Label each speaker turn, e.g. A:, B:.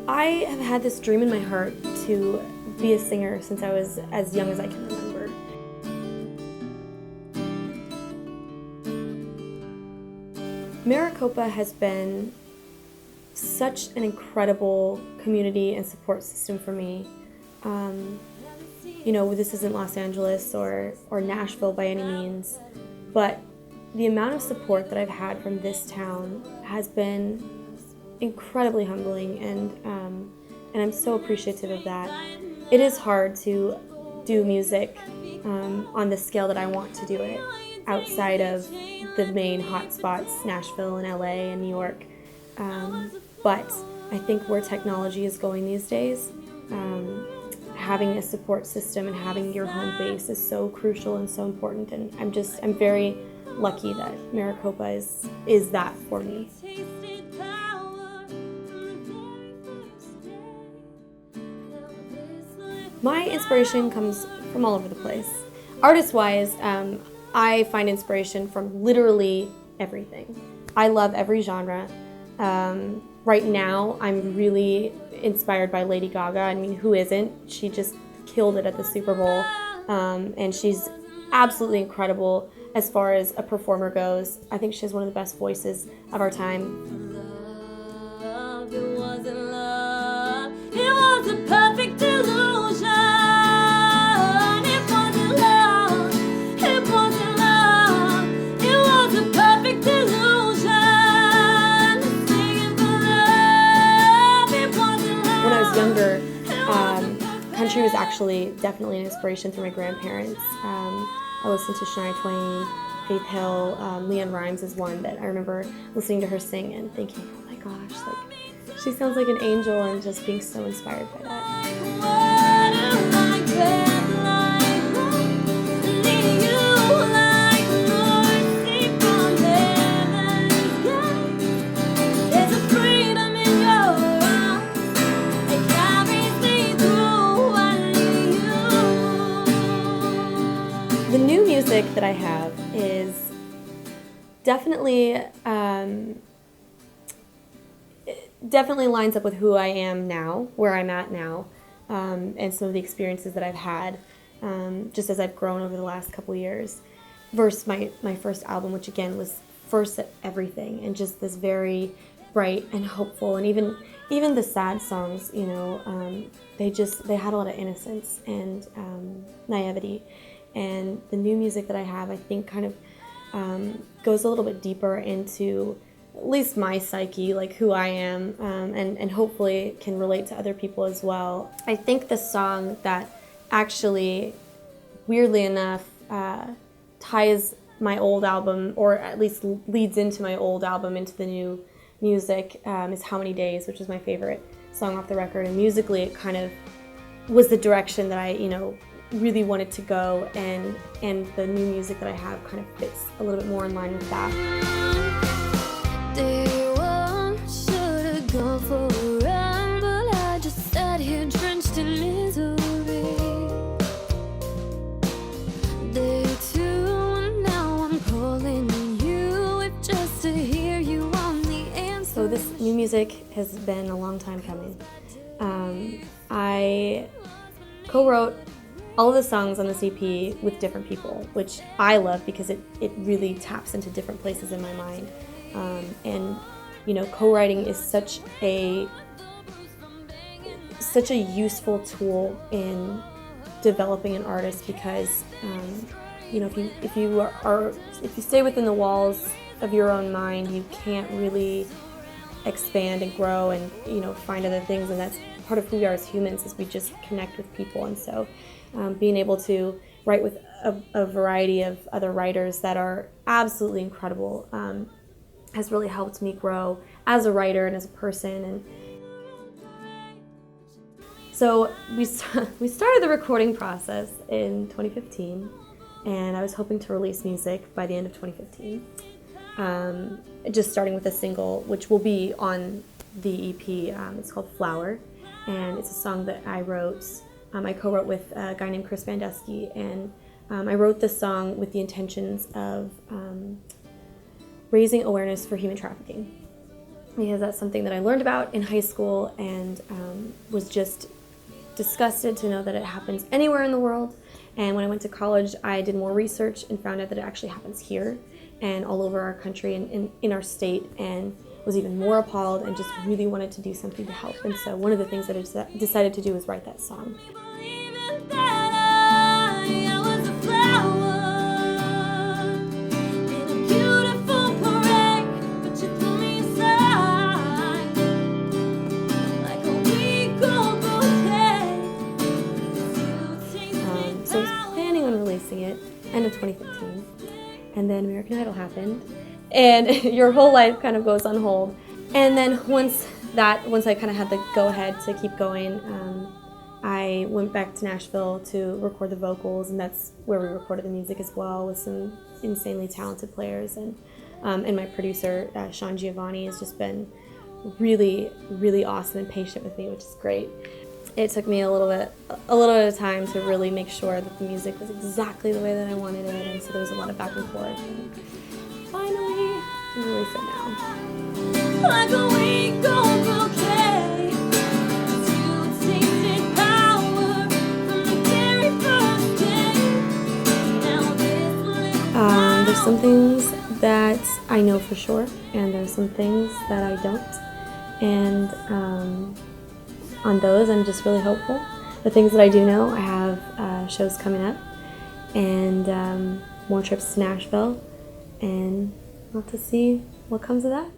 A: I have had this dream in my heart to be a singer since I was as young as I can remember. Maricopa has been such an incredible community and support system for me. You know, this isn't Los Angeles or Nashville by any means, but the amount of support that I've had from this town has been incredibly humbling, and I'm so appreciative of that. It is hard to do music on the scale that I want to do it outside of the main hotspots, Nashville and LA and New York. But I think where technology is going these days, having a support system and having your home base is so crucial and so important, and I'm very lucky that Maricopa is that for me. My inspiration comes from all over the place. Artist-wise, I find inspiration from literally everything. I love every genre. Right now, I'm really inspired by Lady Gaga. I mean, who isn't? She just killed it at the Super Bowl, and she's absolutely incredible as far as a performer goes. I think she has one of the best voices of our time. Love, it wasn't love. It was a perfect illusion. It wasn't love. It wasn't love. It was a perfect illusion. Singing for love. It wasn't love. When I was younger, country was actually definitely an inspiration through my grandparents. I listened to Shania Twain, Faith Hill, Leanne Rimes is one that I remember listening to her sing and thinking, oh my gosh, like she sounds like an angel, and just being so inspired by that. The new music that I have is definitely definitely lines up with who I am now, where I'm at now, and some of the experiences that I've had just as I've grown over the last couple years, versus my first album, which again was first at everything and just this very bright and hopeful, and even the sad songs, you know, they had a lot of innocence and naivety. And the new music that I have, I think, kind of goes a little bit deeper into at least my psyche, like who I am, and hopefully can relate to other people as well. I think the song that actually, weirdly enough, ties my old album, or at least leads into my old album into the new music, is How Many Days, which is my favorite song off the record. And musically, it kind of was the direction that I, really wanted to go, and the new music that I have kind of fits a little bit more in line with that. Day one, should've gone for a run, but I just sat here drenched in misery. Day two, now I'm calling you if just to hear you on the answer. So this new music has been a long time coming. I co-wrote all of the songs on this EP with different people, which I love because it really taps into different places in my mind. And co-writing is such a useful tool in developing an artist, because if you stay within the walls of your own mind, you can't really expand and grow and find other things, and that's part of who we are as humans, is we just connect with people. And so being able to write with a variety of other writers that are absolutely incredible has really helped me grow as a writer and as a person. And so we started the recording process in 2015, and I was hoping to release music by the end of 2015. Just starting with a single, which will be on the EP. It's called Flower, and it's a song that I wrote. I co-wrote with a guy named Chris Vandesky, and I wrote this song with the intentions of raising awareness for human trafficking. because that's something that I learned about in high school and was just disgusted to know that it happens anywhere in the world. And when I went to college, I did more research and found out that it actually happens here and all over our country and in our state, and was even more appalled and just really wanted to do something to help. And so one of the things that I decided to do was write that song. So I was planning on releasing it end of 2015, and then American Idol happened, and your whole life kind of goes on hold. And then once I kind of had the go-ahead to keep going, I went back to Nashville to record the vocals, and that's where we recorded the music as well with some insanely talented players. And my producer, Sean Giovanni, has just been really, really awesome and patient with me, which is great. It took me a little bit of time to really make sure that the music was exactly the way that I wanted it, and so there was a lot of back and forth. And finally, I can release it now. Like a week-old bouquet, you tasted power from the very first day. Now there's some things that I know for sure, and there's some things that I don't. And on those, I'm just really hopeful. The things that I do know, I have shows coming up, and more trips to Nashville, and we'll have to see what comes of that.